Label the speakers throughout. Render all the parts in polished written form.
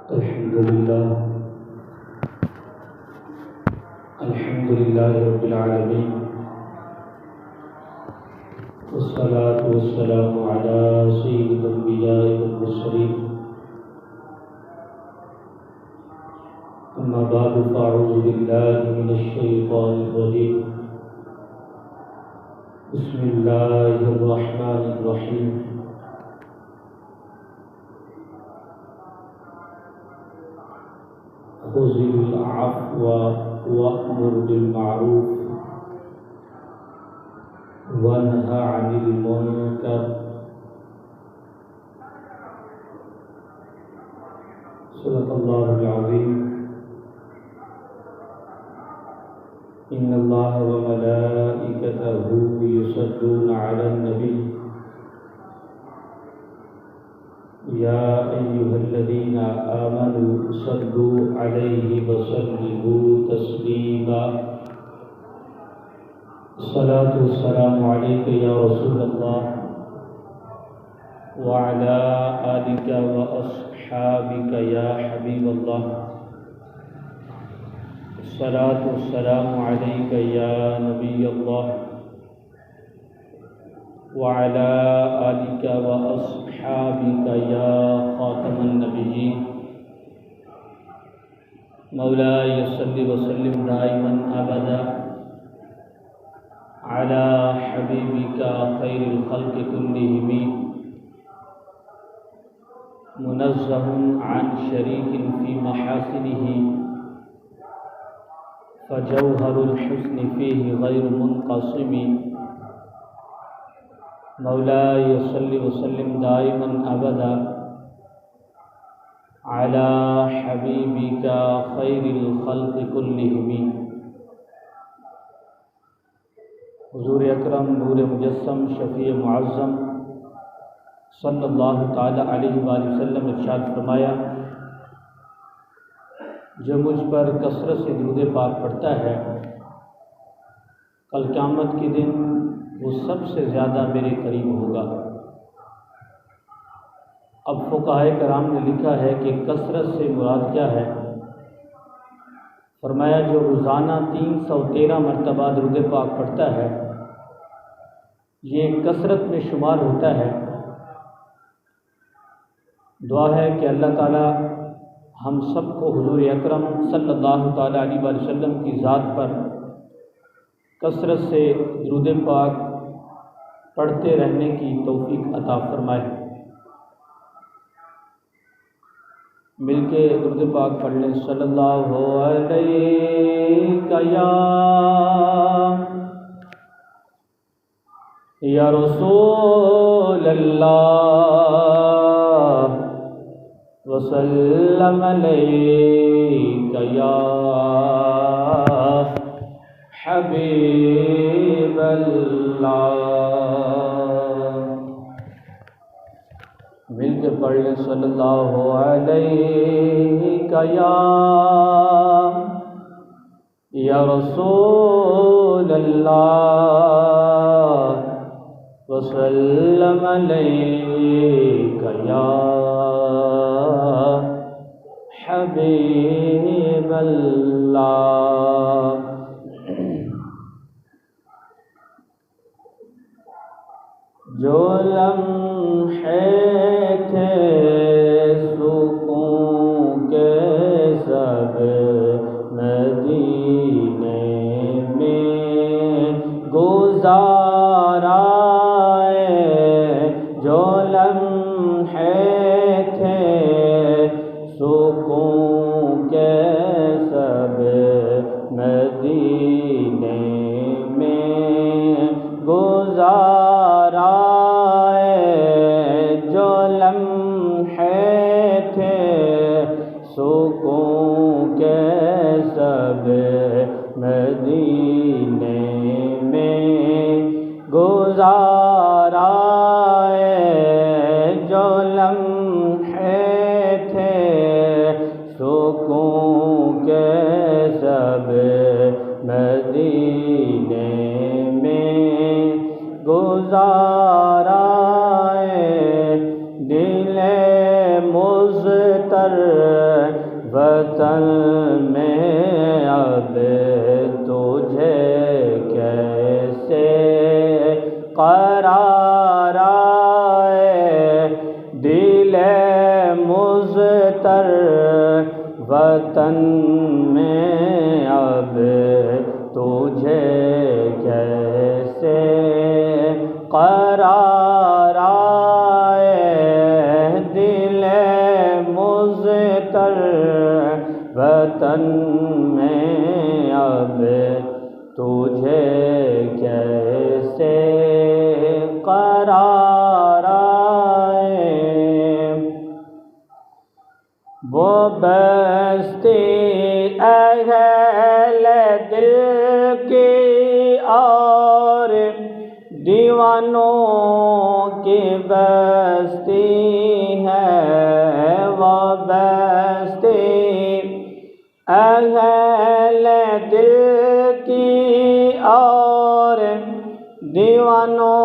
Speaker 1: الحمد لله رب العالمين، والصلاة والسلام على سيد الأنبياء والمرسلين، أما بعد فأعوذ بالله من الشيطان الرجيم. بسم الله الرحمن الرحيم. خذ العفو وأمر بالمعروف وانه عن المنكر. صدق الله العظيم. إن الله وملائكته يصلون على النبي يا أيها الذين آمنوا صلوا عليه وسلموا تسليما. الصلاة والسلام عليك يا رسول الله وعلى آلك وأصحابك يا حبيب الله. الصلاة والسلام عليك يا نبي الله وعلى آلك وأصحابك يا خاتم النبيين. مولاي صل وسلم دائما أبدا على حبيبك خير الخلق كلهم منزه عن شريك في محاسنه فجوهر الحسن فيه غير منقسم. مولاي صل وسلم دائما أبدا على حبيبك خير الخلق كلهم. حضور اکرم نور مجسم شفیع معظم صلی اللہ تعالی علیہ وآلہ وسلم ارشاد فرمایا، جو مجھ پر کثرت سے درود پاک پڑھتا ہے کل قیامت کے دن وہ سب سے زیادہ میرے قریب ہوگا. اب فقہائے کرام نے لکھا ہے کہ کثرت سے مراد کیا ہے؟ فرمایا جو روزانہ 313 مرتبہ درود پاک پڑھتا ہے یہ کثرت میں شمار ہوتا ہے. دعا ہے کہ اللہ تعالی ہم سب کو حضور اکرم صلی اللہ تعالی علیہ وآلہ وسلم کی ذات پر کثرت سے درود پاک پڑھتے رہنے کی توفیق عطا فرمائے. مل کے درود پاک پڑھ لیں. صلی اللہ علیہ یا رسول اللہ وسلم علیک یا حبیب اللہ. مل کے پڑھ لیں. صلی اللہ علیہ یا رسول اللہ وسلم علیک یا حبیب اللہ. جو لمحے تھے سکون کے سب مدینے میں گزارا، جو لمحے تھے سکون کے سب مدینے میں گزارا، جو لمحے تھے سکون کے سب مدینے میں گزارا، جو لمحے تھے سکون کے سب مدینے میں گزارا، دل مضطر وطن میں اب تجھے کیسے قرار آئے، دل مضطر وطن میں اب تجھے کیسے قرار آئے، دل مضطر وطن میں اب تجھے کیسے قرار آئے۔ وہ بستی اہل دل کی اور دیوانوں کی بستی ہے، وہ بستی اہل دل کی اور دیوانوں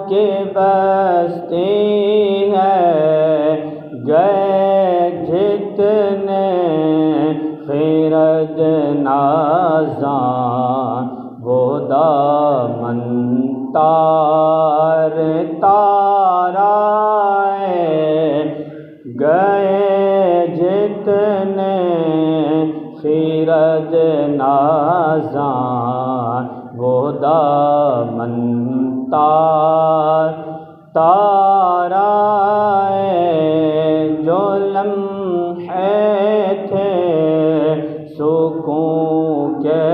Speaker 1: کی بستی ہے، گئے جتنے خرد نازاں وہ دامن تار تار آئے، گئے جتنے خرد نازاں وہ دامن تار تار آئے، جو لمحے تھے سکون کے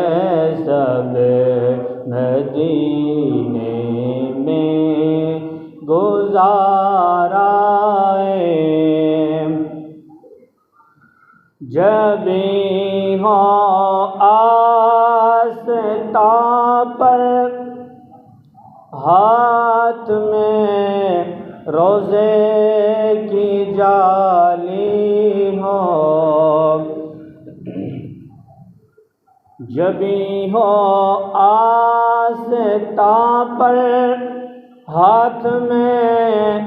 Speaker 1: سب مدینے میں گزار آئے، جب ہو آستاں پر ہاتھ میں روزے کی جالی ہو، جب ہو آستاں پر ہاتھ میں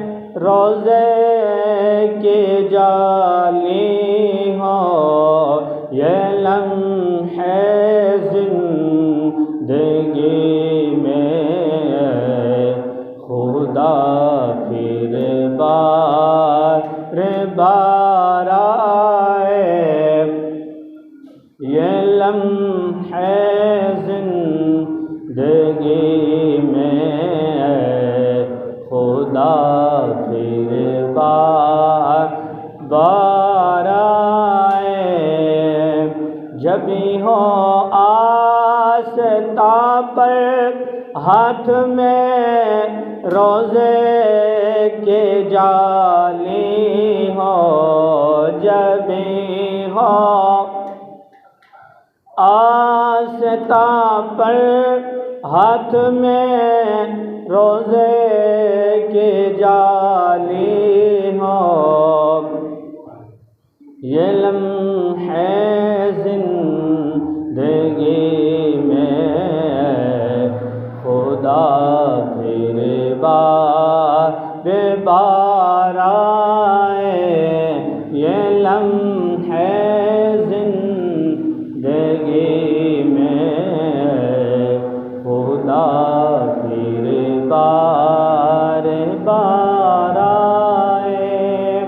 Speaker 1: روزے کی جالی ہو، یہ لمحے زندگی میں خدا پھر بار بار آئے، یہ لمحے زندگی میں خدا پھر بار بار آئے، جب ہو آستاں پر ہاتھ میں روزے کے جالی ہو، جب ہو آستاں پر ہاتھ میں روزے کے جالی ہو، یہ لمحے زندگی میں خدا پھر بار بار آئے، یہ لمحے زندگی میں خدا پھر بار بار آئے،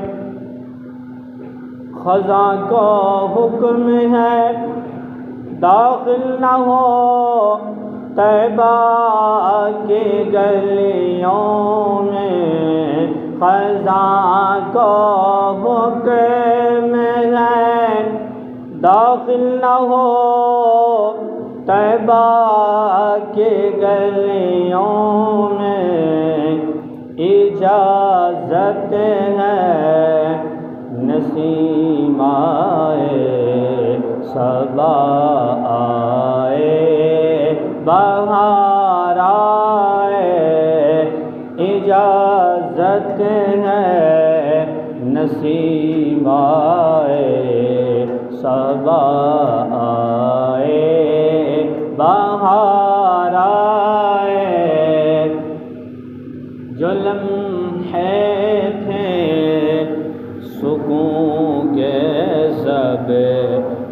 Speaker 1: خزاں کو حکم ہے داخل نہ ہو طیبہ کی گلیوں میں، خزاں کو حکم ہے داخل نہ ہو طیبہ کی گلیوں میں، اجازت ہے نسیم آئے صبا آئے بہار آئے، اجازت ہے نسیم آئے صبا آئے بہار آئے، جو لمحے تھے سکون کے اب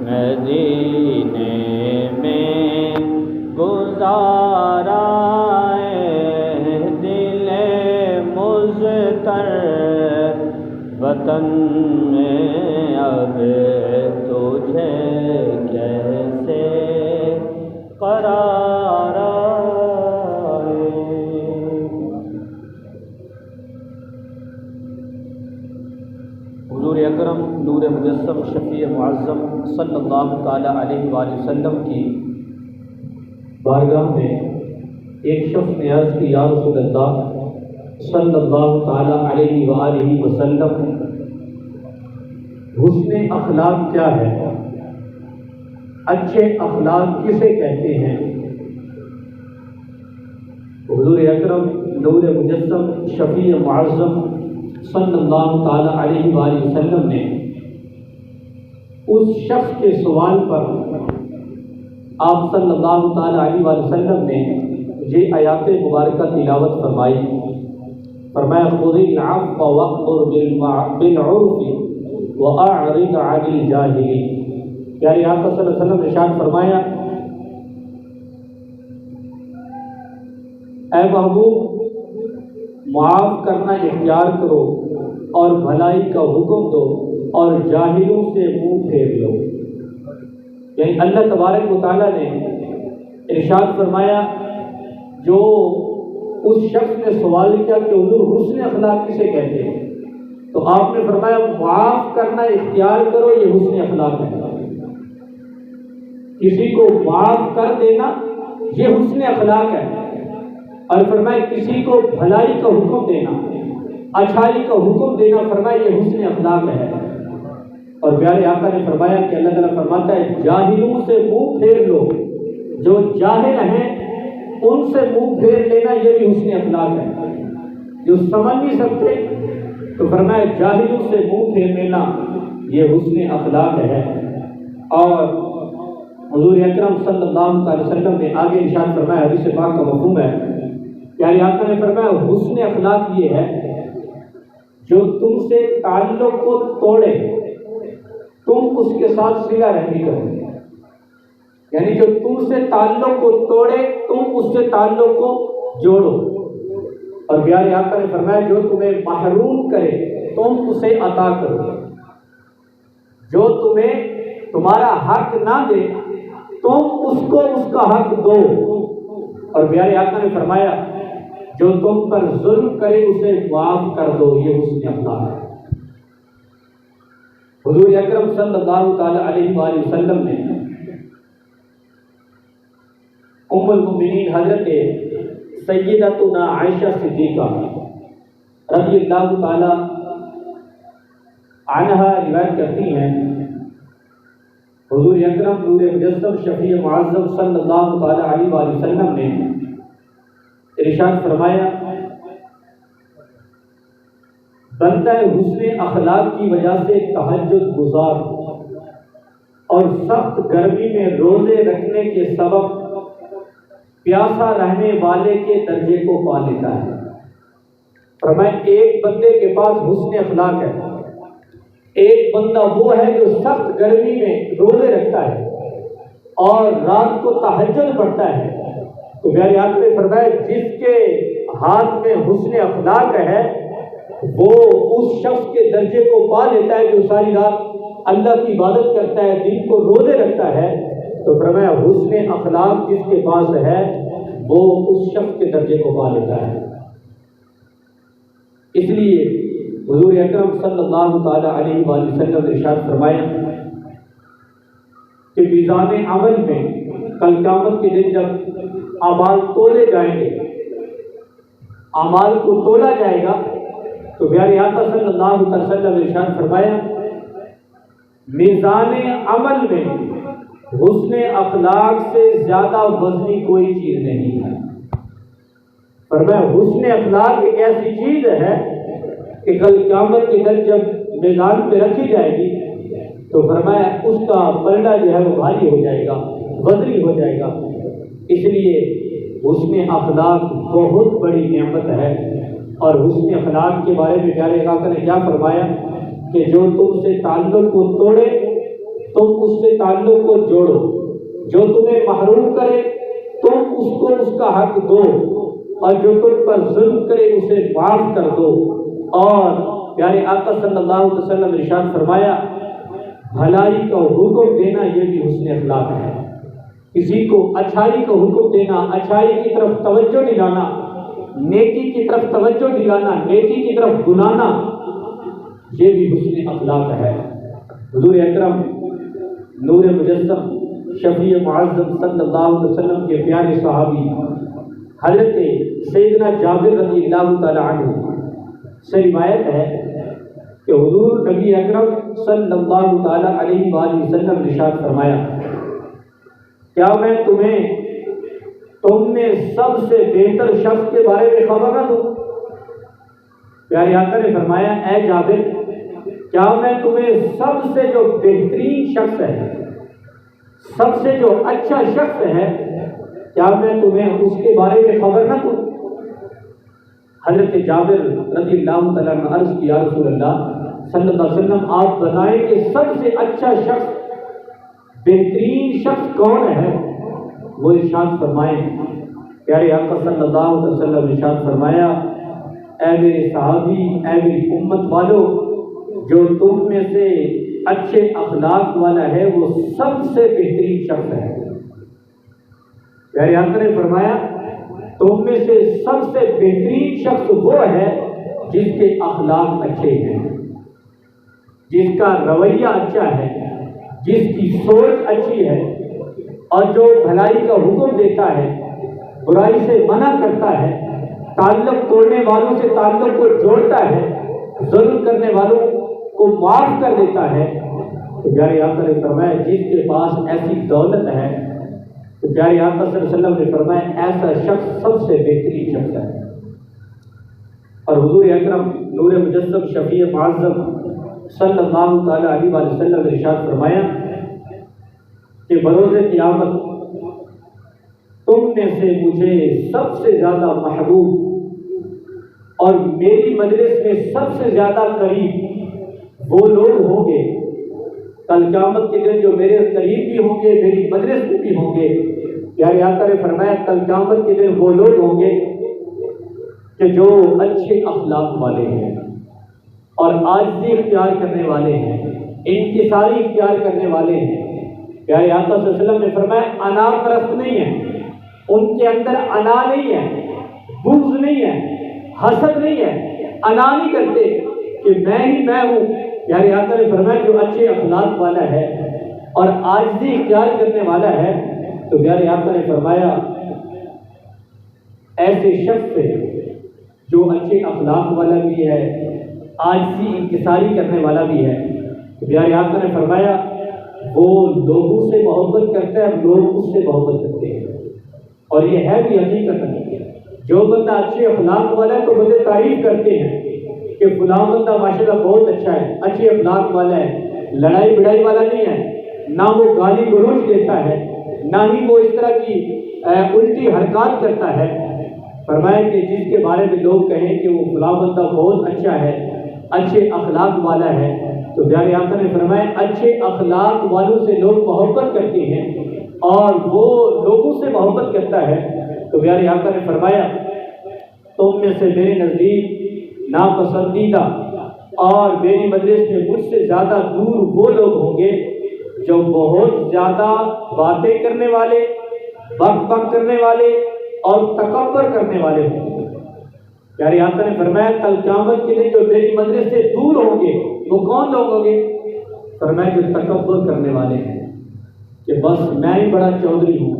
Speaker 1: مدینے میں گزارا ہے دل مضطر وطن میں اب تجھے کیسے قرار آئے۔ حضور اکرم نور مجسم شفیع معظم صلی اللہ تعالی علیہ وآلہ وسلم کی بارگاہ میں ایک شخص نے عرض کی، یا رسول اللہ صلی اللہ تعالی علیہ وآلہ وسلم، حسن اخلاق کیا ہے؟ اچھے اخلاق کسے کہتے ہیں؟ حضور اکرم نور مجسم شفیع معظم صلی اللہ تعالی علیہ وآلہ وسلم نے اس شخص کے سوال پر آپ صلی اللہ تعالی علیہ وآلہ وسلم نے یہ آیات مبارکہ تلاوت فرمائی۔ فرمایا خذ العفو وأمر بالعرف وأعرض عن الجاہلین۔ پیارے آقا صلی اللہ علیہ وسلم نے ارشاد فرمایا، اے محبوب، معاف کرنا اختیار کرو اور بھلائی کا حکم دو اور جاہلوں سے منہ پھیر لو۔ یعنی اللہ تبارک و تعالیٰ نے ارشاد فرمایا، جو اس شخص نے سوال کیا کہ حضور حسن اخلاق کسے کہتے ہیں، تو آپ نے فرمایا معاف کرنا اختیار کرو، یہ حسن اخلاق ہے۔ کسی کو معاف کر دینا یہ حسن اخلاق ہے، اور فرمایا کسی کو بھلائی کا حکم دینا، اچھائی کا حکم دینا، فرمایا یہ حسن اخلاق ہے۔ اور پیارے آقا نے فرمایا کہ اللہ تعالیٰ فرماتا ہے جاہلوں سے منہ پھیر لو، جو جاہل ہیں ان سے منہ پھیر لینا یہ بھی حسن اخلاق ہے۔ جو سمجھ نہیں سکتے تو فرمایا جاہلوں سے منہ پھیر لینا یہ حسن اخلاق ہے۔ اور حضور اکرم صلی اللہ علیہ وسلم نے آگے ارشاد فرمایا، حدیث پاک کا مفہوم ہے، پیارے آقا نے فرمایا حسن اخلاق یہ ہے جو تم سے تعلق کو توڑے تم اس کے ساتھ صلہ رحمی کرو۔ یعنی جو تم سے تعلق کو توڑے تم اس سے تعلق کو جوڑو۔ اور پیارے آقا نے فرمایا جو تمہیں محروم کرے تم اسے عطا کرو، جو تمہیں تمہارا حق نہ دے تم اس کو اس کا حق دو۔ اور پیارے آقا نے فرمایا جو تم پر ظلم کرے اسے معاف کر دو، یہ حسن اخلاق ہے۔ حضور اکرم صلی اللہ تعالی علیہ وآلہ وسلم نے ام المؤمنین حضرت سیدتنا عائشہ صدیقہ رضی اللہ تعالی عنہا روایت کرتی ہیں، حضور اکرم نور مجسم شفیع معظم صلی اللہ تعالی علیہ وآلہ وسلم نے ارشاد فرمایا، بندہ حسن اخلاق کی وجہ سے تہجد گزار اور سخت گرمی میں روزے رکھنے کے سبب پیاسا رہنے والے کے درجے کو پا لیتا ہے۔ فرمایا ایک بندے کے پاس حسن اخلاق ہے، ایک بندہ وہ ہے جو سخت گرمی میں روزے رکھتا ہے اور رات کو تہجد پڑھتا ہے۔ تو میرے آقا نے فرمایا جس کے ہاتھ میں حسن اخلاق ہے وہ اس شخص کے درجے کو پا لیتا ہے جو ساری رات اللہ کی عبادت کرتا ہے، دن کو روزے رکھتا ہے۔ تو فرمایا حسن اخلاق جس کے پاس ہے وہ اس شخص کے درجے کو پا لیتا ہے۔ اس لیے حضور اکرم صلی اللہ تعالی علیہ وآلہ وسلم نے ارشاد فرمایا کہ میزان عمل میں کل قیامت کے دن جب اعمال تولے جائیں گے، اعمال کو تولا جائے گا، تو پیارے آقا صلی اللہ علیہ وسلم نے ارشاد فرمایا میزان عمل میں حسن اخلاق سے زیادہ وزنی کوئی چیز نہیں ہے۔ فرمایا حسن اخلاق ایک ایسی چیز ہے کہ کل قیامت کے دن جب میزان پہ رکھی جائے گی تو فرمایا اس کا پلڑا جو ہے وہ بھاری ہو جائے گا، وزنی ہو جائے گا۔ اس لیے حسن اخلاق بہت بڑی نعمت ہے۔ اور حسن اخلاق کے بارے میں پیارے آقا نے کیا فرمایا کہ جو تم سے تعلق کو توڑے تم اس سے تعلق کو جوڑو، جو تمہیں محروم کرے تم اس کو اس کا حق دو، اور جو تم پر ظلم کرے اسے معاف کر دو۔ اور پیارے آقا صلی اللہ علیہ وسلم نے ارشاد فرمایا بھلائی کا حکم دینا یہ بھی حسن اخلاق ہے۔ کسی کو اچھائی کا حکم دینا، اچھائی کی طرف توجہ دلانا، نیکی کی طرف توجہ دلانا، نیکی کی طرف بلانا، یہ بھی حسن اخلاق ہے۔ حضور اکرم نور مجسم شفیع معظم صلی اللہ علیہ وسلم کے پیارے صحابی حضرت سیدنا جابر رضی اللہ تعالی عنہ سے روایت ہے کہ حضور نبی اکرم صلی اللہ تعالی علیہ وآلہ وسلم نے ارشاد فرمایا کیا میں تم میں سب سے بہتر شخص کے بارے میں خبر نہ دوں؟ پیارے آقا نے فرمایا اے جابر کیا میں تمہیں سب سے جو بہترین شخص ہے، سب سے جو اچھا شخص ہے، کیا میں تمہیں اس کے بارے میں خبر نہ دوں؟ حضرت جابر رضی اللہ تعالیٰ نے عرض کیا رسول اللہ صلی اللہ علیہ وسلم آپ بتائیں کہ سب سے اچھا شخص، بہترین شخص کون ہے؟ وہ ارشاد فرمائیں پیارے آقا صلی اللہ علیہ وسلم نے ارشاد فرمایا اے میرے صحابی، اے میری امت والو، جو تم میں سے اچھے اخلاق والا ہے وہ سب سے بہترین شخص ہے۔ پیارے آقا نے فرمایا تم میں سے سب سے بہترین شخص وہ ہے جس کے اخلاق اچھے ہیں، جس کا رویہ اچھا ہے، جس کی سوچ اچھی ہے، اور جو بھلائی کا حکم دیتا ہے، برائی سے منع کرتا ہے، تعلق توڑنے والوں سے تعلق کو جوڑتا ہے، ظلم کرنے والوں کو معاف کر دیتا ہے۔ تو پیارے آقا نے فرمایا جس کے پاس ایسی دولت ہے، تو پیارے آقا صلی اللہ علیہ وسلم نے فرمایا ایسا شخص سب سے بہترین شخص ہے۔ اور حضور اکرم نور مجسم شفیع معظم صلی اللہ تعالی علیہ وآلہ وسلم نے ارشاد فرمایا کہ بروز قیامت تم میں سے مجھے سب سے زیادہ محبوب اور میری مجلس میں سب سے زیادہ قریب وہ لوگ ہوں گے کل قیامت کے دن جو میرے قریب بھی ہوں گے، میری مجلس میں بھی ہوں گے۔ پیارے آقا نے فرمایا کل قیامت کے دن وہ لوگ ہوں گے کہ جو اچھے اخلاق والے ہیں اور عاجزی اختیار کرنے والے ہیں، انکساری اختیار کرنے والے ہیں۔ پیارے آقا صلی اللہ علیہ وسلم نے فرمایا انا پرست نہیں ہے، ان کے اندر انا نہیں ہے، بغض نہیں ہے، حسد نہیں ہے، انا نہیں کرتے کہ میں ہی میں ہوں۔ پیارے آقا نے فرمایا جو اچھے اخلاق والا ہے اور عاجزی اختیار کرنے والا ہے، تو پیارے آقا نے فرمایا ایسے شخص سے جو اچھے اخلاق والا بھی ہے، عاجزی انکساری کرنے والا بھی ہے، تو پیارے آقا نے فرمایا وہ لوگوں سے محبت کرتا ہے، لوگ اس سے محبت کرتے ہیں۔ اور یہ ہے بھی حقیقت ہے، جو بندہ اچھے اخلاق والا ہے تو بندے تعریف کرتے ہیں کہ فلاں بندہ ماشاءاللہ بہت اچھا ہے، اچھے اخلاق والا ہے، لڑائی بڑائی والا نہیں ہے، نہ وہ گالی گلوچ دیتا ہے، نہ ہی وہ اس طرح کی الٹی حرکات کرتا ہے۔ فرمایا کہ جس کے بارے میں لوگ کہیں کہ وہ فلاں بندہ بہت اچھا ہے، اچھے اخلاق والا ہے، تو پیارے آقا نے فرمایا اچھے اخلاق والوں سے لوگ محبت کرتے ہیں اور وہ لوگوں سے محبت کرتا ہے۔ تو پیارے آقا نے فرمایا تم میں سے میرے نزدیک ناپسندیدہ اور میری مجلس میں مجھ سے زیادہ دور وہ لوگ ہوں گے جو بہت زیادہ باتیں کرنے والے، بک بک کرنے والے اور تکبر کرنے والے ہوں گے۔ پیارے آقا نے فرمایا کل قیامت کے لیے جو میری مجلس سے دور ہوں گے وہ کون لوگ ہوں گے؟ فرمایا جو تکبر کرنے والے ہیں کہ بس میں ہی بڑا چودھری ہوں،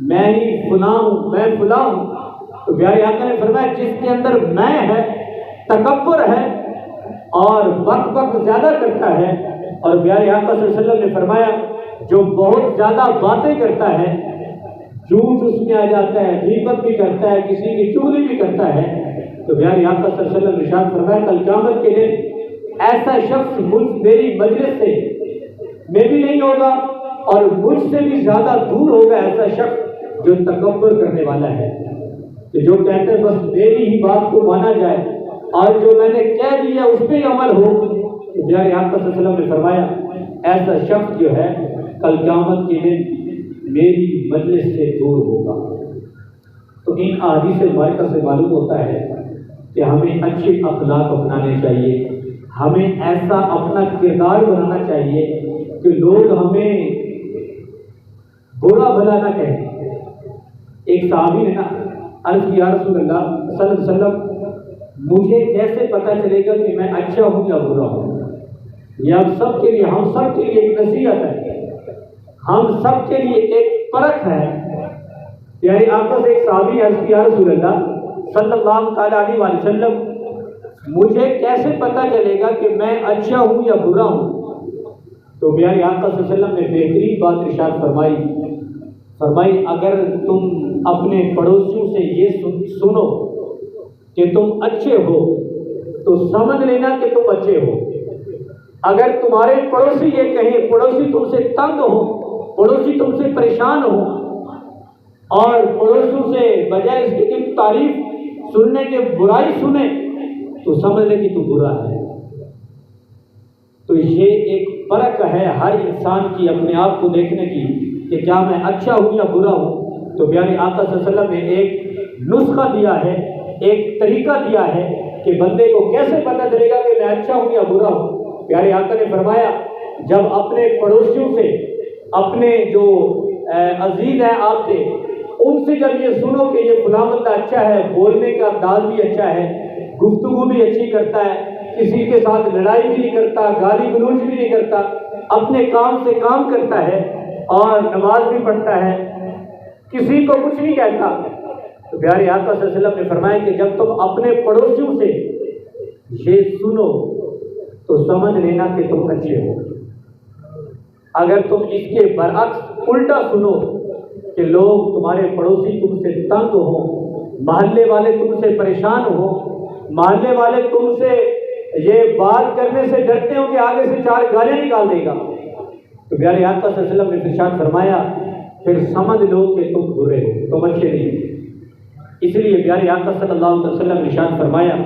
Speaker 1: میں ہی فلاں ہوں، میں فلاں ہوں۔ تو پیارے آقا نے فرمایا جس کے اندر میں ہے، تکبر ہے اور بک بک زیادہ کرتا ہے، اور پیارے آقا صلی اللہ علیہ وسلم نے فرمایا جو بہت زیادہ باتیں کرتا ہے، جھوٹ اس میں آ جاتا ہے، غیبت بھی کرتا ہے، کسی کی چغلی بھی کرتا ہے، تو پیارے آقا صلی اللہ علیہ وسلم نے ارشاد فرمایا کل قیامت کے دن ایسا شخص میری مجلس سے میں بھی نہیں ہوگا اور مجھ سے بھی زیادہ دور ہوگا ایسا شخص جو تکبر کرنے والا ہے، کہ جو کہتے ہیں بس میری ہی بات کو مانا جائے اور جو میں نے کہہ دیا اس پہ ہی عمل ہو۔ پیارے آقا صلی اللہ علیہ وسلم نے فرمایا
Speaker 2: ایسا شخص جو ہے کل قیامت کے دن میری مجلس سے دور ہوگا۔ تو ان احادیث مبارکہ سے معلوم ہوتا ہے کہ ہمیں اچھے اخلاق اپنانے چاہیے، ہمیں ایسا اپنا کردار بنانا چاہیے کہ لوگ ہمیں برا بھلا نہ کہیں۔ ایک صحابی نے عرض کیا رسول اللہ صلی اللہ علیہ وسلم مجھے کیسے پتہ چلے گا کہ میں اچھا ہوں یا برا ہوں؟ یہ ہم سب کے لیے ایک نصیحت ہے، ہم سب کے لیے ایک پرکھ ہے۔ یعنی آقا سے ایک صحابی عرض کیا رسول اللہ صلی اللہ تعالیٰ علیہ وسلم مجھے کیسے پتہ چلے گا کہ میں اچھا ہوں یا برا ہوں؟ تو پیارے آقا صلی اللہ علیہ وسلم نے بہترین بات ارشاد فرمائی اگر تم اپنے پڑوسیوں سے یہ سنو کہ تم اچھے ہو تو سمجھ لینا کہ تم اچھے ہو۔ اگر تمہارے پڑوسی یہ کہیں، پڑوسی تم سے تنگ ہو، پڑوسی تم سے پریشان ہو، اور پڑوسیوں سے بجائے اس کی تعریف سننے کے برائی سنے، تو سمجھ لے کہ تو برا ہے۔ تو یہ ایک فرق ہے ہر انسان کی اپنے آپ کو دیکھنے کی کہ کیا میں اچھا ہوں یا برا ہوں۔ تو پیارے آقا صلی اللہ علیہ وسلم نے ایک نسخہ دیا ہے، ایک طریقہ دیا ہے کہ بندے کو کیسے پتہ چلے گا کہ میں اچھا ہوں یا برا ہوں۔ پیارے آقا نے فرمایا جب اپنے پڑوسیوں سے، اپنے جو عزیز ہیں آپ سے، ان سے جب یہ سنو کہ یہ فلاں بندہ اچھا ہے، بولنے کا انداز بھی اچھا ہے، گفتگو بھی اچھی کرتا ہے، کسی کے ساتھ لڑائی بھی نہیں کرتا، گالی گلوچ بھی نہیں کرتا، اپنے کام سے کام کرتا ہے اور نماز بھی پڑھتا ہے، کسی کو کچھ نہیں کہتا، تو پیارے آقا صلی اللہ علیہ وسلم نے فرمایا کہ جب تم اپنے پڑوسیوں سے یہ سنو تو سمجھ لینا کہ تم اچھے ہو۔ اگر تم اس کے برعکس الٹا سنو کہ لوگ تمہارے پڑوسی تم سے تنگ ہوں، محلے والے تم سے پریشان ہوں، محلے والے تم سے یہ بات کرنے سے ڈرتے ہوں کہ آگے سے 4 گالیاں نکال دے گا، تو پیارے آقا صلی اللہ علیہ وسلم نے ارشاد فرمایا پھر سمجھ لو کہ تم برے ہو، تم اچھے نہیں۔ اس لیے پیارے آقا صلی اللہ علیہ وسلم نے ارشاد فرمایا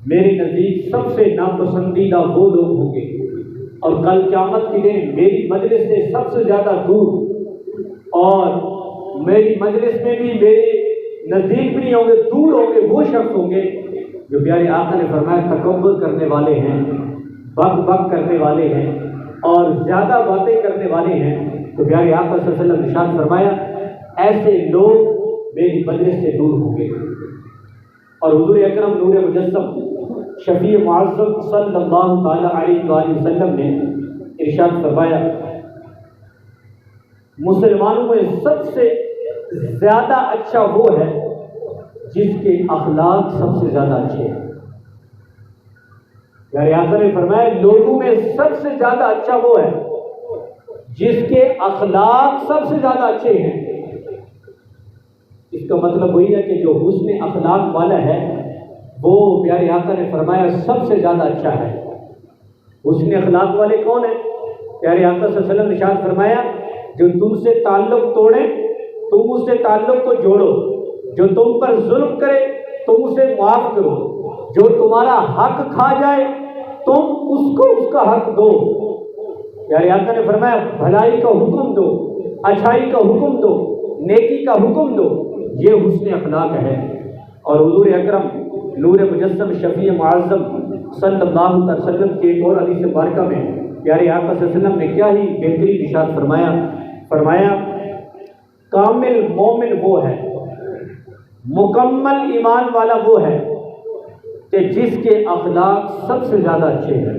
Speaker 2: میرے نزدیک سب سے ناپسندیدہ وہ لوگ ہوں گے اور کل قیامت کے دن میری مجلس سے سب سے زیادہ دور اور میری مجلس میں بھی میرے نزدیک بھی نہیں ہوں گے، دور ہوں گے، وہ شخص ہوں گے جو پیارے آقا نے فرمایا تکبر کرنے والے ہیں، بک بک کرنے والے ہیں اور زیادہ باتیں کرنے والے ہیں۔ تو پیارے آقا صلی اللہ علیہ وسلم نے ارشاد فرمایا ایسے لوگ میری مجلس سے دور ہوں گے۔ اور حضور اکرم نور مجسم شفیع معظم صلی اللہ تعالیٰ علیہ وآلہ وسلم نے ارشاد فرمایا مسلمانوں میں سب سے زیادہ اچھا وہ ہے جس کے اخلاق سب سے زیادہ اچھے ہیں۔ پیارے آقا نے فرمایا لوگوں میں سب سے زیادہ اچھا وہ ہے جس کے اخلاق سب سے زیادہ اچھے ہیں۔ اس کا مطلب وہی ہے کہ جو حسن اخلاق والا ہے وہ پیارے آقا نے فرمایا سب سے زیادہ اچھا ہے۔ حسن اخلاق والے کون ہیں؟ پیارے آقا صلی اللہ علیہ وسلم نے ارشاد فرمایا جو تم سے تعلق توڑے تم اس سے تعلق کو جوڑو، جو تم پر ظلم کرے تم اسے معاف کرو، جو تمہارا حق کھا جائے تم اس کو اس کا حق دو۔ پیارے آقا نے فرمایا بھلائی کا حکم دو، اچھائی کا حکم دو، نیکی کا حکم دو، یہ حسن اخلاق ہے۔ اور حضور اکرم نور مجسم شفیع معظم صلی اللہ علیہ وسلم کے ایک اور حدیث مبارکہ میں پیارے آقا صلی اللہ علیہ وسلم نے کیا ہی بہترین ارشاد فرمایا کامل مومن وہ ہے، مکمل ایمان والا وہ ہے کہ جس کے اخلاق سب سے زیادہ اچھے ہیں۔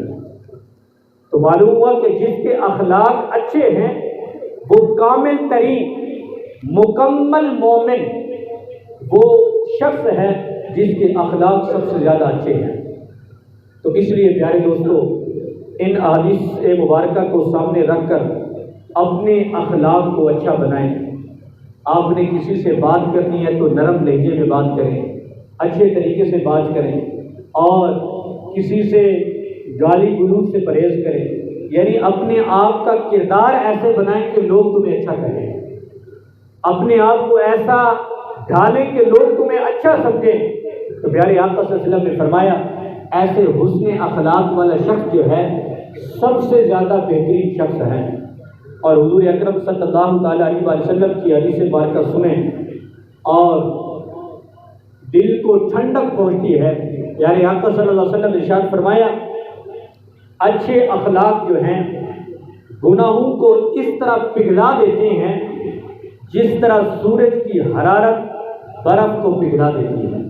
Speaker 2: تو معلوم ہوا کہ جس کے اخلاق اچھے ہیں وہ کامل ترین مکمل مومن وہ شخص ہے جس کے اخلاق سب سے زیادہ اچھے ہیں۔ تو اس لیے پیارے دوستو ان احادیث مبارکہ کو سامنے رکھ کر اپنے اخلاق کو اچھا بنائیں۔ آپ نے کسی سے بات کرنی ہے تو نرم لہجے میں بات کریں، اچھے طریقے سے بات کریں اور کسی سے گالی گلوچ سے پرہیز کریں، یعنی اپنے آپ کا کردار ایسے بنائیں کہ لوگ تمہیں اچھا کہیں، اپنے آپ کو ایسا ڈھالیں کہ لوگ تمہیں اچھا سمجھیں۔ تو پیارے آقا صلی اللہ علیہ وسلم نے فرمایا ایسے حسن اخلاق والا شخص جو ہے سب سے زیادہ بہترین شخص ہے۔ اور حضور اکرم صلی اللہ تعالیٰ علیہ وآلہ وسلم کی حدیث مبارکہ سنیں اور دل کو ٹھنڈک پہنچتی ہے۔ پیارے آقا صلی اللہ علیہ وسلم نے ارشاد فرمایا، اچھے اخلاق جو ہیں گناہوں کو اس طرح پگھلا دیتے ہیں جس طرح سورج کی حرارت برف کو پگھلا دیتی ہے۔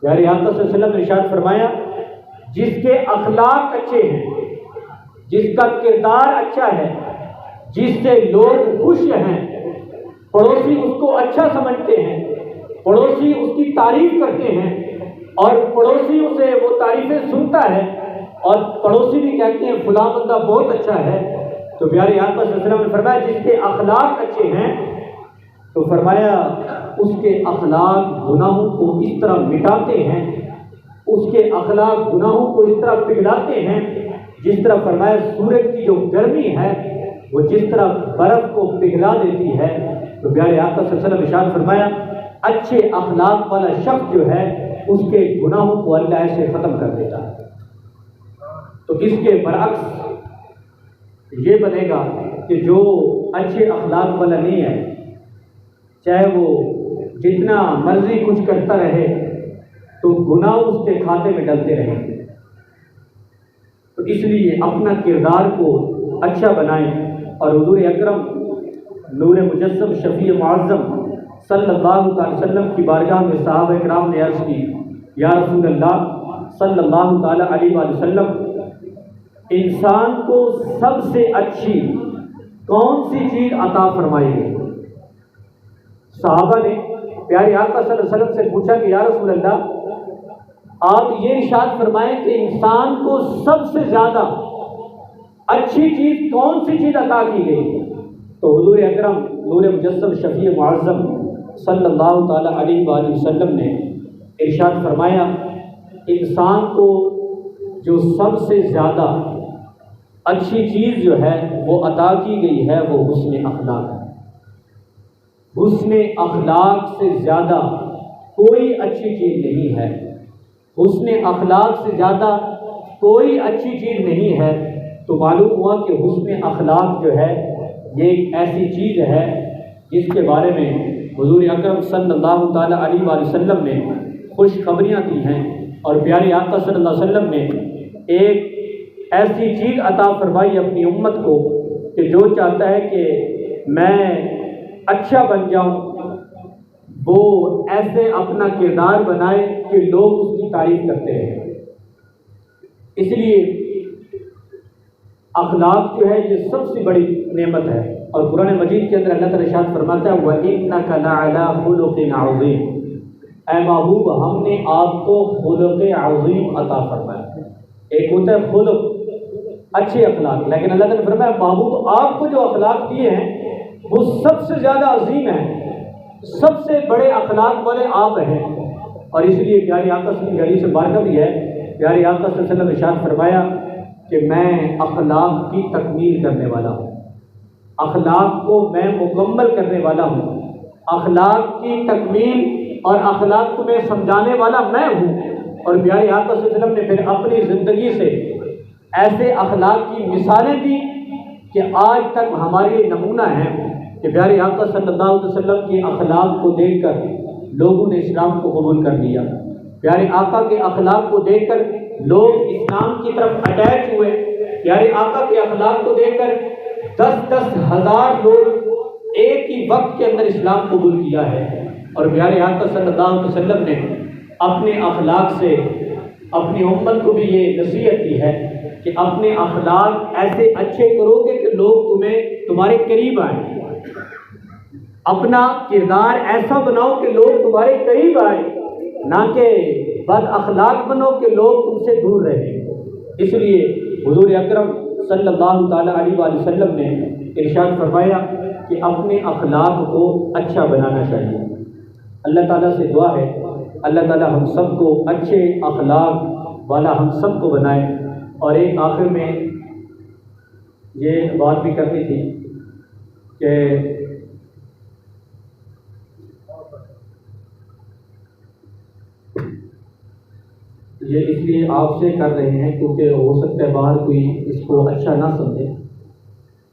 Speaker 2: پیارے آقا صلی اللہ علیہ وسلم نے ارشاد فرمایا، جس کے اخلاق اچھے ہیں، جس کا کردار اچھا ہے، جس سے لوگ خوش ہیں، پڑوسی اس کو اچھا سمجھتے ہیں، پڑوسی اس کی تعریف کرتے ہیں اور پڑوسی اسے وہ تعریفیں سنتا ہے اور پڑوسی بھی کہتے ہیں فلاں بندہ بہت اچھا ہے، تو پیارے آقا صلی اللہ علیہ وسلم نے فرمایا جس کے اخلاق اچھے ہیں تو فرمایا اس کے اخلاق گناہوں کو اس طرح مٹاتے ہیں، اس کے اخلاق گناہوں کو اس طرح پگھلاتے ہیں جس طرح فرمایا سورج کی جو گرمی ہے وہ جس طرح برف کو پگھلا دیتی ہے۔ تو پیارے آقا صلی اللہ علیہ وسلم نے ارشاد فرمایا اچھے اخلاق والا شخص جو ہے اس کے گناہوں کو اللہ ایسے ختم کر دیتا ہے۔ تو اس کے برعکس یہ بنے گا کہ جو اچھے اخلاق والا نہیں ہے، چاہے وہ جتنا مرضی کچھ کرتا رہے تو گناہ اس کے کھاتے میں ڈلتے رہیں گے۔ تو اس لیے اپنا کردار کو اچھا بنائیں اور حضور اکرم نور مجسم شفیع معظم صلی اللہ تعالی وسلم کی بارگاہ میں صحابہ کرام نے عرض کی، یا رسول اللہ صلی اللہ تعالی علیہ وآلہ وسلم، انسان کو سب سے اچھی کون سی چیز عطا فرمائی گئی؟ صحابہ نے پیارے آقا صلی اللہ علیہ وسلم سے پوچھا کہ یا رسول اللہ آپ یہ ارشاد فرمائیں کہ انسان کو سب سے زیادہ اچھی چیز کون سی چیز عطا کی گئی؟ تو حضور اکرم نور مجسم شفیع معظم صلی اللہ تعالی علیہ وآلہ وسلم نے ارشاد فرمایا انسان کو جو سب سے زیادہ اچھی چیز جو ہے وہ عطا کی گئی ہے وہ حسن اخلاق ہے۔ حسن اخلاق سے زیادہ کوئی اچھی چیز نہیں ہے، حسن اخلاق سے زیادہ کوئی اچھی چیز نہیں ہے۔ تو معلوم ہوا کہ حسن اخلاق جو ہے یہ ایک ایسی چیز ہے جس کے بارے میں حضور اکرم صلی اللہ تعالی علیہ وآلہ وسلم نے خوشخبریاں دی ہیں اور پیارے آقا صلی اللہ علیہ وسلم نے ایک ایسی چیز عطا فرمائی اپنی امت کو کہ جو چاہتا ہے کہ میں اچھا بن جاؤں وہ ایسے اپنا کردار بنائے کہ لوگ اس کی تعریف کرتے ہیں۔ اس لیے اخلاق جو ہے یہ سب سے بڑی نعمت ہے اور قرآن مجید کے اندر اللہ تعالیٰ ارشاد فرماتا ہے وَإِنَّكَ لَعَلَىٰ خُلُقٍ عَظِيمٍ، اے محبوب ہم نے آپ کو خلق عظیم عطا فرمایا۔ ایک ہوتا ہے خلق اچھے اخلاق، لیکن اللہ تعالیٰ نے فرمایا محبوب آپ کو جو اخلاق دیے ہیں وہ سب سے زیادہ عظیم ہیں، سب سے بڑے اخلاق والے آپ ہیں۔ اور اس لیے پیارے آقا صلی اللہ علیہ وسلم سے بارگاہ بھی ہے، پیارے آقا صلی اللہ علیہ وسلم نے ارشاد فرمایا کہ میں اخلاق کی تکمیل کرنے والا ہوں، اخلاق کو میں مکمل کرنے والا ہوں، اخلاق کی تکمیل اور اخلاق کو میں سمجھانے والا میں ہوں۔ اور پیارے آقا صلی اللہ علیہ وسلم نے پھر اپنی زندگی سے ایسے اخلاق کی مثالیں دی کہ آج تک ہمارے لیے نمونہ ہیں کہ پیارے آقا صلی اللہ علیہ وسلم کے اخلاق کو دیکھ کر لوگوں نے اسلام کو قبول کر لیا، پیارے آقا کے اخلاق کو دیکھ کر لوگ اسلام کی طرف اٹیچ ہوئے، پیارے آقا کے اخلاق کو دیکھ کر 10-10 ہزار لوگ ایک ہی وقت کے اندر اسلام قبول کیا ہے۔ اور پیارے آقا صلی اللہ علیہ وسلم نے اپنے اخلاق سے اپنی امت کو بھی یہ نصیحت کی ہے کہ اپنے اخلاق ایسے اچھے کرو گے کہ لوگ تمہارے قریب آئیں، اپنا کردار ایسا بناؤ کہ لوگ تمہارے قریب آئیں، نہ کہ بد اخلاق بنو کہ لوگ تم سے دور رہیں۔ اس لیے حضور اکرم صلی اللہ تعالی علیہ وآلہ وسلم نے ارشاد فرمایا کہ اپنے اخلاق کو اچھا بنانا چاہیے۔ اللہ تعالیٰ سے دعا ہے اللہ تعالیٰ ہم سب کو اچھے اخلاق والا ہم سب کو بنائے۔ اور ایک آخر میں یہ بات بھی کرنی تھی کہ یہ اس لیے آپ سے کر رہے ہیں کیونکہ ہو سکتا ہے باہر کوئی اس کو اچھا نہ سمجھے.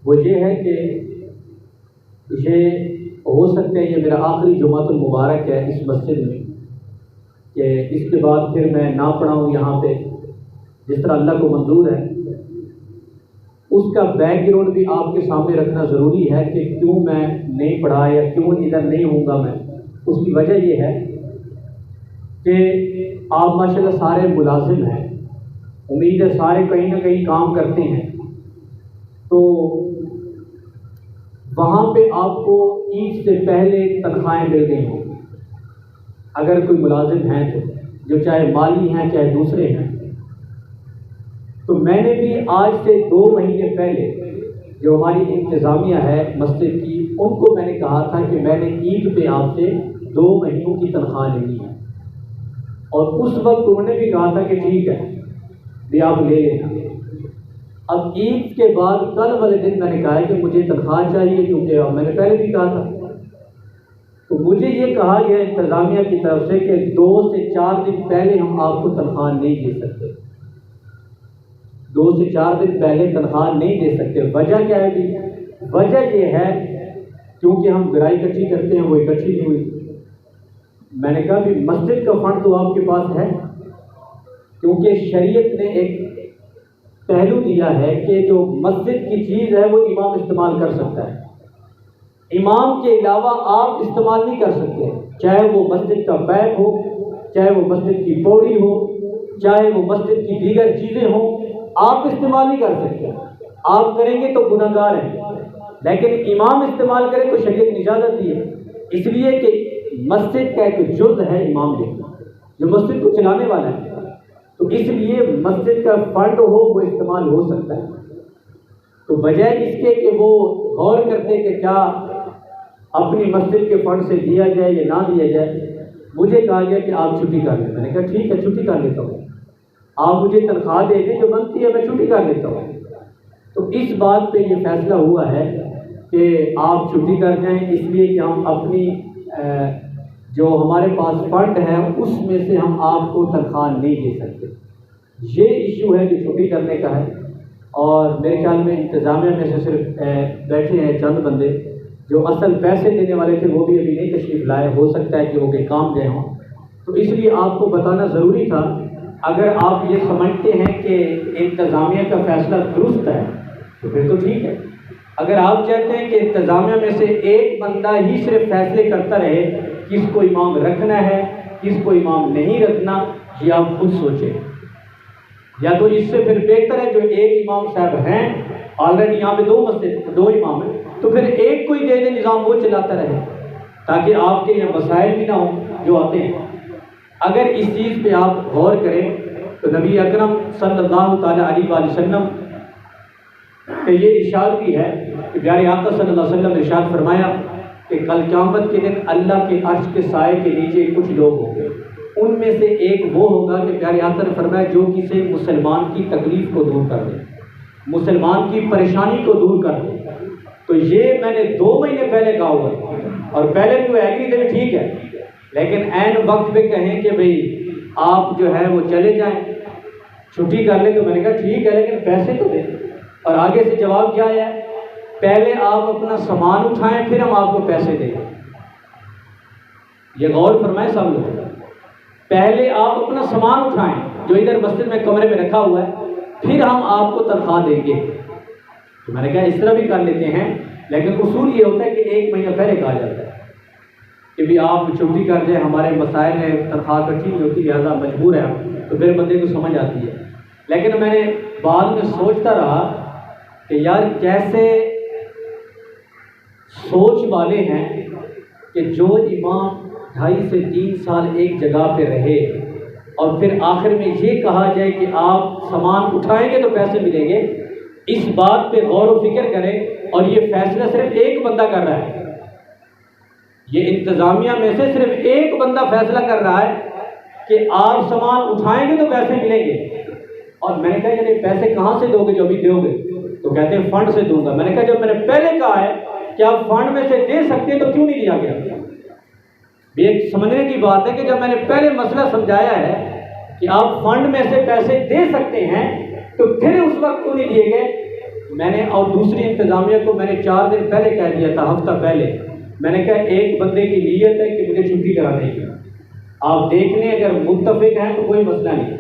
Speaker 2: وہ یہ ہے کہ یہ ہو سکتا ہے یہ میرا آخری جمعۃ المبارک ہے اس مسجد میں، کہ اس کے بعد پھر میں نہ پڑھاؤں یہاں پہ، جس طرح اللہ کو منظور ہے. اس کا بیک گراؤنڈ بھی آپ کے سامنے رکھنا ضروری ہے کہ کیوں میں نہیں پڑھا یا کیوں ادھر نہیں ہوں گا میں. اس کی وجہ یہ ہے کہ آپ ماشاءاللہ سارے ملازم ہیں، امید ہے سارے کہیں نہ کہیں کام کرتے ہیں، تو وہاں پہ آپ کو عید سے پہلے تنخواہیں مل گئی ہوں اگر کوئی ملازم ہیں تو، جو چاہے مالی ہیں چاہے دوسرے ہیں. تو میں نے بھی آج سے 2 مہینے پہلے جو ہماری انتظامیہ ہے مسجد کی، ان کو میں نے کہا تھا کہ میں نے عید پہ آپ سے 2 مہینوں کی تنخواہ لینی ہے، اور اس وقت انہوں نے بھی کہا تھا کہ ٹھیک ہے بھی آپ لے لینا. اب عید کے بعد کل والے دن میں نے کہا کہ مجھے تنخواہ چاہیے، کیونکہ میں نے پہلے بھی کہا تھا. تو مجھے یہ کہا گیا انتظامیہ کی طرف سے کہ 2 سے 4 دن پہلے ہم آپ کو تنخواہ نہیں دے سکتے، 2 سے 4 دن پہلے تنخواہ نہیں دے سکتے. وجہ کیا ہے بھی؟ وجہ یہ ہے کیونکہ ہم گرائی اکٹھی کرتے ہیں، وہ اکٹھی نہیں ہوئی. میں نے کہا بھی مسجد کا فنڈ تو آپ کے پاس ہے، کیونکہ شریعت نے ایک پہلو دیا ہے کہ جو مسجد کی چیز ہے وہ امام استعمال کر سکتا ہے، امام کے علاوہ آپ استعمال نہیں کر سکتے. چاہے وہ مسجد کا بیگ ہو، چاہے وہ مسجد کی پوڑی ہو، چاہے وہ مسجد کی دیگر چیزیں ہوں، آپ استعمال نہیں کر سکتے. آپ کریں گے تو گناہ گار ہیں، لیکن امام استعمال کرے تو شریعت نے اجازت دی ہے. اس لیے کہ مسجد کا ایک جز ہے امام جو مسجد کو چلانے والا ہے، تو اس لیے مسجد کا فنڈ ہو وہ استعمال ہو سکتا ہے. تو بجائے اس کے کہ وہ غور کرتے کہ کیا اپنی مسجد کے فنڈ سے دیا جائے یا نہ دیا جائے، مجھے کہا گیا کہ آپ چھٹی کر لیں. میں نے کہا ٹھیک ہے چھٹی کر لیتا ہوں، آپ مجھے تنخواہ دے دیں جو بنتی ہے، میں چھٹی کر لیتا ہوں. تو اس بات پہ یہ فیصلہ ہوا ہے کہ آپ چھٹی کر جائیں، اس لیے کہ ہم اپنی جو ہمارے پاس فنڈ ہے اس میں سے ہم آپ کو تنخواہ نہیں دے سکتے. یہ ایشو ہے جو چھٹی کرنے کا ہے. اور میرے خیال میں انتظامیہ میں سے صرف بیٹھے ہیں چند بندے، جو اصل پیسے دینے والے تھے وہ بھی ابھی نہیں تشریف لائے، ہو سکتا ہے کہ وہ کہیں کام گئے ہوں. تو اس لیے آپ کو بتانا ضروری تھا. اگر آپ یہ سمجھتے ہیں کہ انتظامیہ کا فیصلہ درست ہے تو پھر تو ٹھیک ہے. اگر آپ چاہتے ہیں کہ انتظامیہ میں سے ایک بندہ ہی صرف فیصلے کرتا رہے کس کو امام رکھنا ہے کس کو امام نہیں رکھنا، یہ آپ خود سوچیں. یا تو اس سے پھر بہتر ہے جو ایک امام صاحب ہیں، آلریڈی یہاں پہ 2 امام ہیں، تو پھر ایک کو ہی دے دیں نظام، وہ چلاتا رہے تاکہ آپ کے یہاں مسائل بھی نہ ہوں جو آتے ہیں. اگر اس چیز پہ آپ غور کریں تو نبی اکرم صلی اللہ تعالیٰ علیہ وآلہ وسلم کہ یہ ارشاد بھی ہے کہ پیارے آقا صلی اللہ علیہ وسلم نے ارشاد فرمایا کہ کل قیامت کے دن اللہ کے عرش کے سائے کے نیچے کچھ لوگ ہوں گے، ان میں سے ایک وہ ہوگا کہ پیارے آقا نے فرمایا جو کسی مسلمان کی تکلیف کو دور کر دے، مسلمان کی پریشانی کو دور کر دے. تو یہ میں نے 2 مہینے پہلے کہا ہوا اور پہلے بھی وہ ایگری تھے ٹھیک ہے، لیکن عین وقت پہ کہیں کہ بھئی آپ جو ہے وہ چلے جائیں چھٹی کر لیں، تو میں نے کہا ٹھیک ہے لیکن پیسے تو دیں. اور آگے سے جواب کیا ہے؟ پہلے آپ اپنا سامان اٹھائیں پھر ہم آپ کو پیسے دیں. یہ غور فرمائیں سب لوگ، پہلے آپ اپنا سامان اٹھائیں جو ادھر مسجد میں کمرے میں رکھا ہوا ہے، پھر ہم آپ کو تنخواہ دیں گے. تو میں نے کہا اس طرح بھی کر لیتے ہیں، لیکن اصول یہ ہوتا ہے کہ 1 مہینہ پہلے کہا جاتا ہے کہ بھی آپ چھٹی کر دیں، ہمارے مسائل ہیں، تنخواہ اکٹھی نہیں ہوتی لہٰذا مجبور ہے ہم، تو پھر بندے کو سمجھ آتی ہے. لیکن میں نے بعد میں سوچتا رہا کہ یار کیسے سوچ والے ہیں کہ جو امام 2.5 سے 3 سال ایک جگہ پہ رہے اور پھر آخر میں یہ کہا جائے کہ آپ سامان اٹھائیں گے تو پیسے ملیں گے. اس بات پہ غور و فکر کریں. اور یہ فیصلہ صرف ایک بندہ کر رہا ہے، یہ انتظامیہ میں سے صرف ایک بندہ فیصلہ کر رہا ہے کہ آپ سامان اٹھائیں گے تو پیسے ملیں گے. اور میں نے کہا کہ پیسے کہاں سے دو گے جو ابھی دو گے؟ تو کہتے ہیں فنڈ سے دوں گا. میں نے کہا جب میں نے پہلے کہا ہے کہ آپ فنڈ میں سے دے سکتے ہیں تو کیوں نہیں دیا گیا؟ یہ ایک سمجھنے کی بات ہے کہ جب میں نے پہلے مسئلہ سمجھایا ہے کہ آپ فنڈ میں سے پیسے دے سکتے ہیں تو پھر اس وقت کیوں نہیں دیے گئے؟ میں نے اور دوسری انتظامیہ کو میں نے 4 دن پہلے کہہ دیا تھا، ہفتہ پہلے میں نے کہا ایک بندے کی نیت ہے کہ مجھے چھٹی کرانے کی، آپ دیکھ لیں اگر متفق ہیں تو کوئی مسئلہ نہیں۔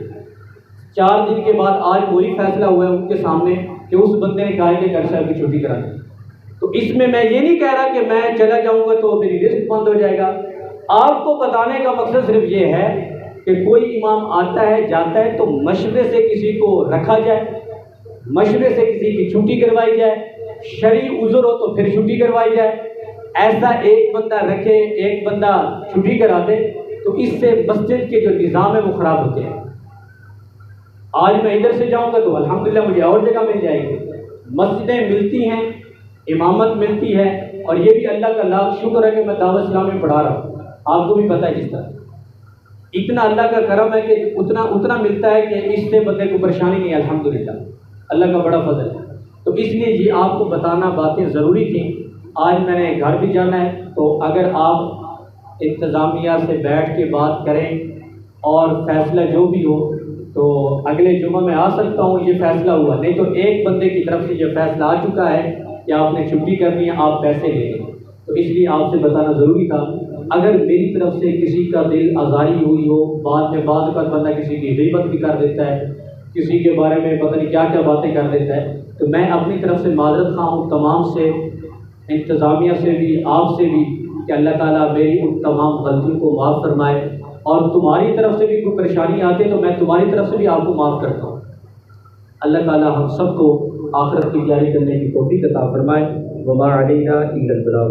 Speaker 2: 4 دن کے بعد آج وہی فیصلہ ہوا ہے ان کے سامنے کہ اس بندے نے کہا کہ ڈاکٹر صاحب کی چھٹی کرا دیں۔ تو اس میں یہ نہیں کہہ رہا کہ میں چلا جاؤں گا تو میری رزق بند ہو جائے گا۔ آپ کو بتانے کا مقصد صرف یہ ہے کہ کوئی امام آتا ہے جاتا ہے تو مشورے سے کسی کو رکھا جائے، مشورے سے کسی کی چھٹی کروائی جائے، شرعی عذر ہو تو پھر چھٹی کروائی جائے۔ ایسا ایک بندہ رکھے ایک بندہ چھٹی کرا دے تو اس سے مسجد کے جو نظام ہے وہ خراب ہوتے ہیں۔ آج میں ادھر سے جاؤں گا تو الحمدللہ مجھے اور جگہ مل جائے گی، مسجدیں ملتی ہیں، امامت ملتی ہے، اور یہ بھی اللہ کا لاکھ شکر ہے کہ میں دعوت اسلامی میں پڑھا رہا ہوں، آپ کو بھی پتہ ہے جس طرح اتنا اللہ کا کرم ہے کہ اتنا ملتا ہے کہ اس سے بندے کو پریشانی نہیں ہے، الحمدللہ اللہ کا بڑا فضل ہے۔ تو اس لیے یہ آپ کو بتانا باتیں ضروری تھیں۔ آج میں نے گھر بھی جانا ہے، تو اگر آپ انتظامیہ سے بیٹھ کے بات کریں اور فیصلہ جو بھی ہو تو اگلے جمعہ میں آ سکتا ہوں، یہ فیصلہ ہوا، نہیں تو ایک بندے کی طرف سے یہ فیصلہ آ چکا ہے کہ آپ نے چھٹی کرنی ہے، آپ پیسے لے لیں۔ تو اس لیے آپ سے بتانا ضروری تھا۔ اگر میری طرف سے کسی کا دل آزاری ہوئی ہو، بعد میں بعض اوقات بندہ کسی کی غیبت بھی کر دیتا ہے، کسی کے بارے میں پتہ نہیں کیا کیا باتیں کر دیتا ہے، تو میں اپنی طرف سے معذرت خواہ ہوں تمام سے، انتظامیہ سے بھی، آپ سے بھی، کہ اللہ تعالیٰ میری ان تمام غلطیوں کو معاف فرمائے، اور تمہاری طرف سے بھی کوئی پریشانی آتی ہے تو میں تمہاری طرف سے بھی آپ کو معاف کرتا ہوں۔ اللہ تعالیٰ ہم سب کو آخرت کی تیاری کرنے کی توفیق عطا فرمائے۔ وما علینا الا البلاغ۔